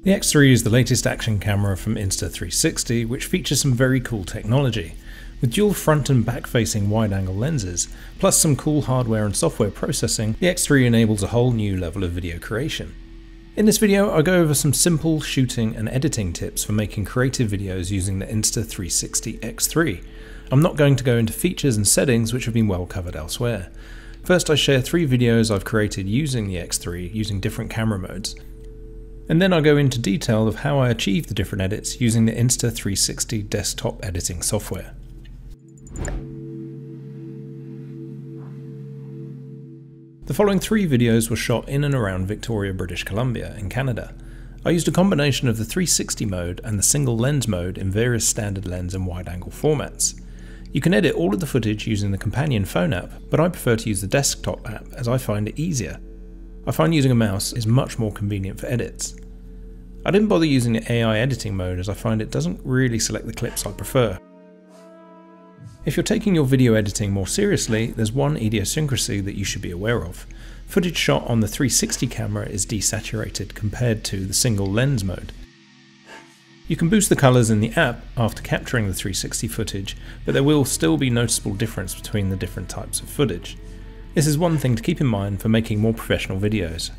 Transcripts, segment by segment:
The X3 is the latest action camera from Insta360, which features some very cool technology. With dual front and back facing wide-angle lenses, plus some cool hardware and software processing, the X3 enables a whole new level of video creation. In this video, I'll go over some simple shooting and editing tips for making creative videos using the Insta360 X3. I'm not going to go into features and settings which have been well covered elsewhere. First, I share 3 videos I've created using the X3 using different camera modes. And then I'll go into detail of how I achieve the different edits using the Insta360 desktop editing software. The following 3 videos were shot in and around Victoria, British Columbia in Canada. I used a combination of the 360 mode and the single lens mode in various standard lens and wide-angle formats. You can edit all of the footage using the companion phone app, but I prefer to use the desktop app as I find it easier. I find using a mouse is much more convenient for edits. I didn't bother using the AI editing mode as I find it doesn't really select the clips I prefer. If you're taking your video editing more seriously, there's one idiosyncrasy that you should be aware of. Footage shot on the 360 camera is desaturated compared to the single lens mode. You can boost the colours in the app after capturing the 360 footage, but there will still be noticeable difference between the different types of footage. This is one thing to keep in mind for making more professional videos.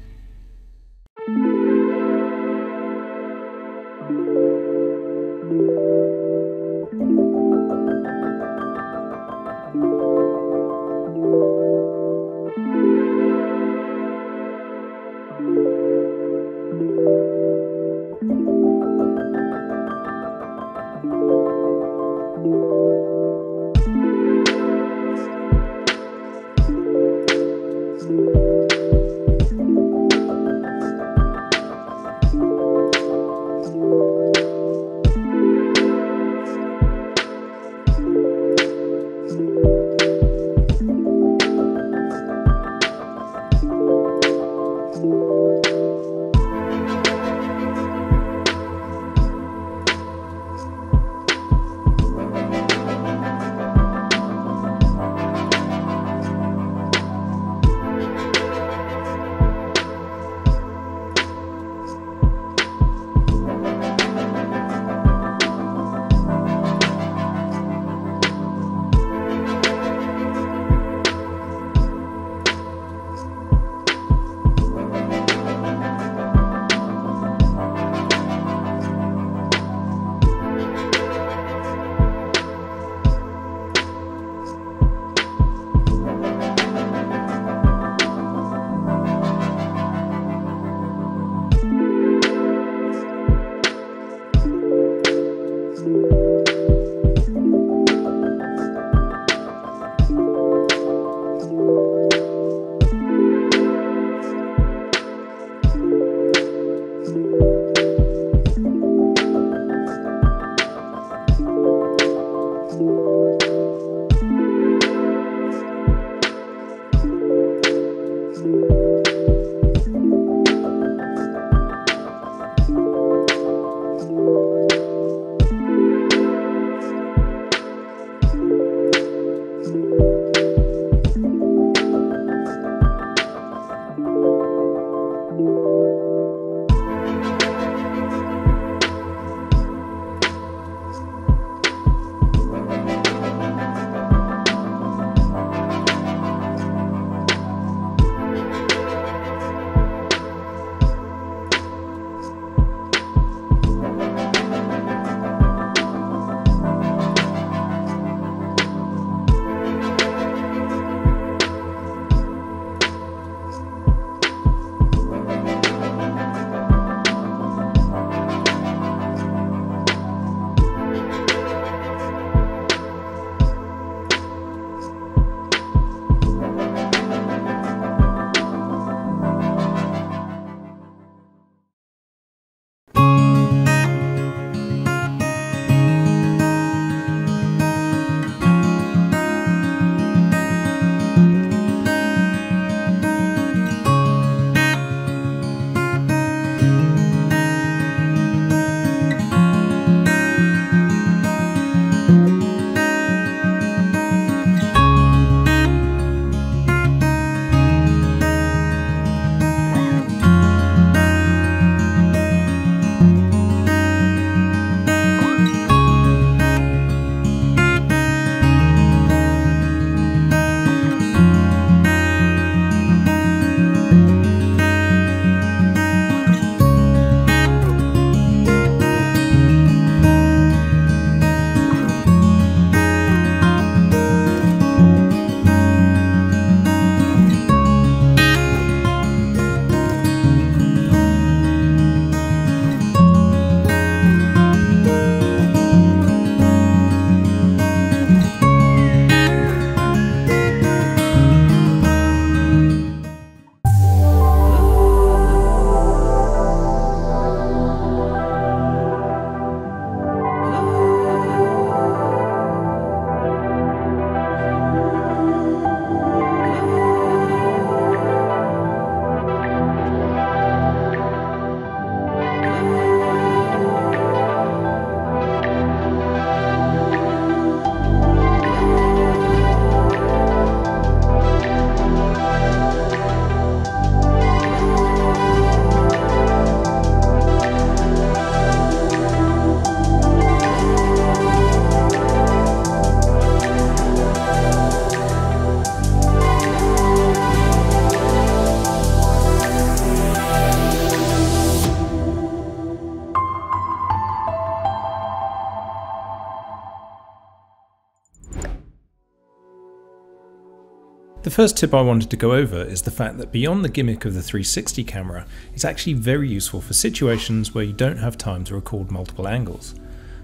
The first tip I wanted to go over is the fact that beyond the gimmick of the 360 camera, it's actually very useful for situations where you don't have time to record multiple angles.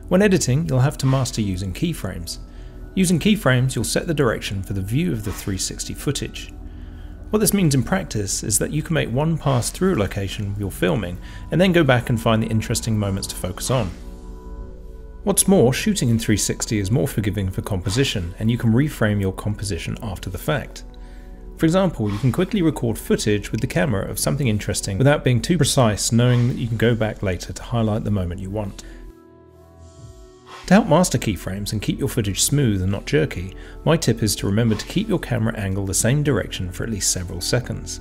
When editing, you'll have to master using keyframes. Using keyframes, you'll set the direction for the view of the 360 footage. What this means in practice is that you can make one pass through a location you're filming and then go back and find the interesting moments to focus on. What's more, shooting in 360 is more forgiving for composition, and you can reframe your composition after the fact. For example, you can quickly record footage with the camera of something interesting without being too precise, knowing that you can go back later to highlight the moment you want. To help master keyframes and keep your footage smooth and not jerky, my tip is to remember to keep your camera angle the same direction for at least several seconds.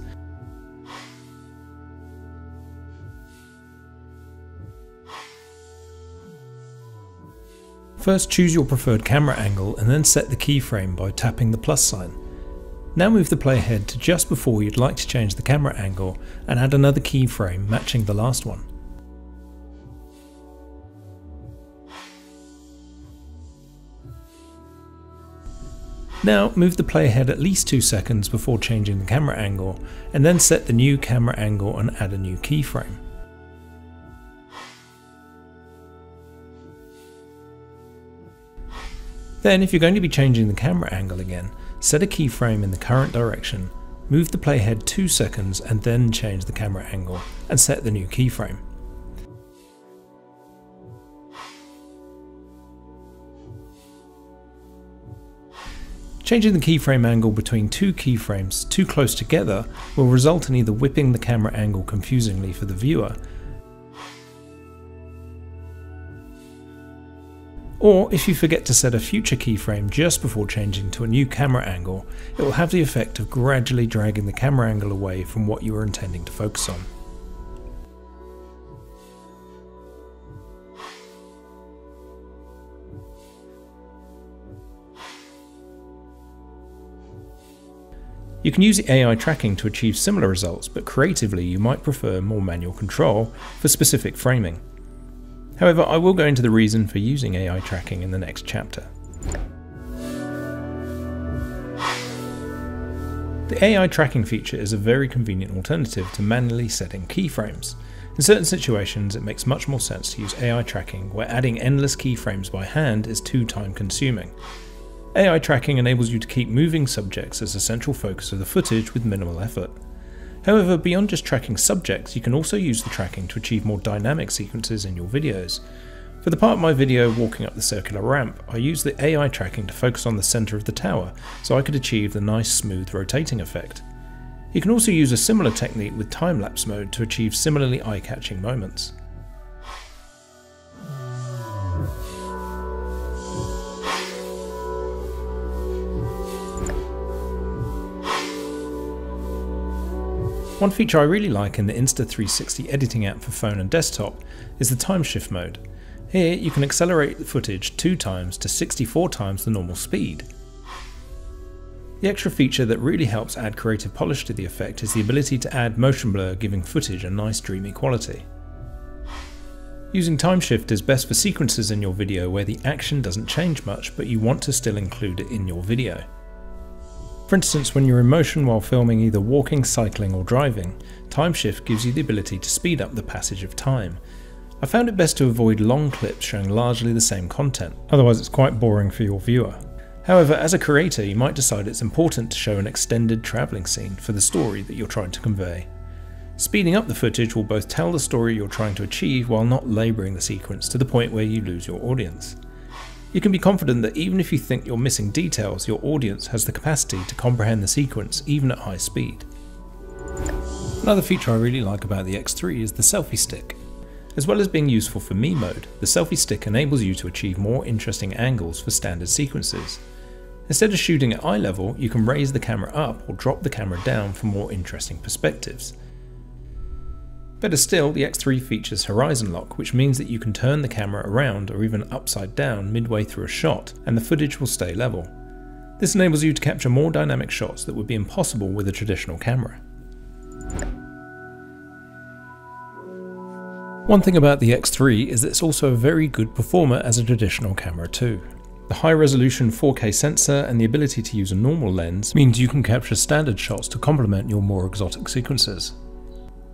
First, choose your preferred camera angle and then set the keyframe by tapping the plus sign. Now move the playhead to just before you'd like to change the camera angle and add another keyframe matching the last one. Now move the playhead at least 2 seconds before changing the camera angle, and then set the new camera angle and add a new keyframe. Then, if you're going to be changing the camera angle again, set a keyframe in the current direction, move the playhead 2 seconds and then change the camera angle and set the new keyframe. Changing the keyframe angle between two keyframes too close together will result in either whipping the camera angle confusingly for the viewer, or if you forget to set a future keyframe just before changing to a new camera angle, it will have the effect of gradually dragging the camera angle away from what you were intending to focus on. You can use AI tracking to achieve similar results, but creatively you might prefer more manual control for specific framing. However, I will go into the reason for using AI tracking in the next chapter. The AI tracking feature is a very convenient alternative to manually setting keyframes. In certain situations, it makes much more sense to use AI tracking, where adding endless keyframes by hand is too time consuming. AI tracking enables you to keep moving subjects as a central focus of the footage with minimal effort. However, beyond just tracking subjects, you can also use the tracking to achieve more dynamic sequences in your videos. For the part of my video walking up the circular ramp, I used the AI tracking to focus on the centre of the tower, so I could achieve the nice smooth rotating effect. You can also use a similar technique with time-lapse mode to achieve similarly eye-catching moments. One feature I really like in the Insta360 editing app for phone and desktop is the TimeShift mode. Here you can accelerate the footage 2 times to 64 times the normal speed. The extra feature that really helps add creative polish to the effect is the ability to add motion blur, giving footage a nice dreamy quality. Using TimeShift is best for sequences in your video where the action doesn't change much but you want to still include it in your video. For instance, when you're in motion while filming either walking, cycling or driving, TimeShift gives you the ability to speed up the passage of time. I found it best to avoid long clips showing largely the same content, otherwise it's quite boring for your viewer. However, as a creator you might decide it's important to show an extended travelling scene for the story that you're trying to convey. Speeding up the footage will both tell the story you're trying to achieve while not labouring the sequence to the point where you lose your audience. You can be confident that even if you think you're missing details, your audience has the capacity to comprehend the sequence even at high speed. Another feature I really like about the X3 is the selfie stick. As well as being useful for me mode, the selfie stick enables you to achieve more interesting angles for standard sequences. Instead of shooting at eye level, you can raise the camera up or drop the camera down for more interesting perspectives. Better still, the X3 features horizon lock, which means that you can turn the camera around or even upside down midway through a shot and the footage will stay level. This enables you to capture more dynamic shots that would be impossible with a traditional camera. One thing about the X3 is that it's also a very good performer as a traditional camera too. The high-resolution 4K sensor and the ability to use a normal lens means you can capture standard shots to complement your more exotic sequences.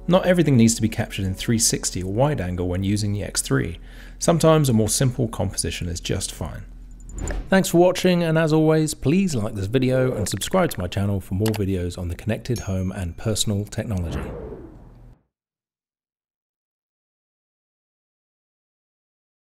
Not everything needs to be captured in 360 or wide angle when using the X3. Sometimes a more simple composition is just fine. Thanks for watching, and as always, please like this video and subscribe to my channel for more videos on the connected home and personal technology.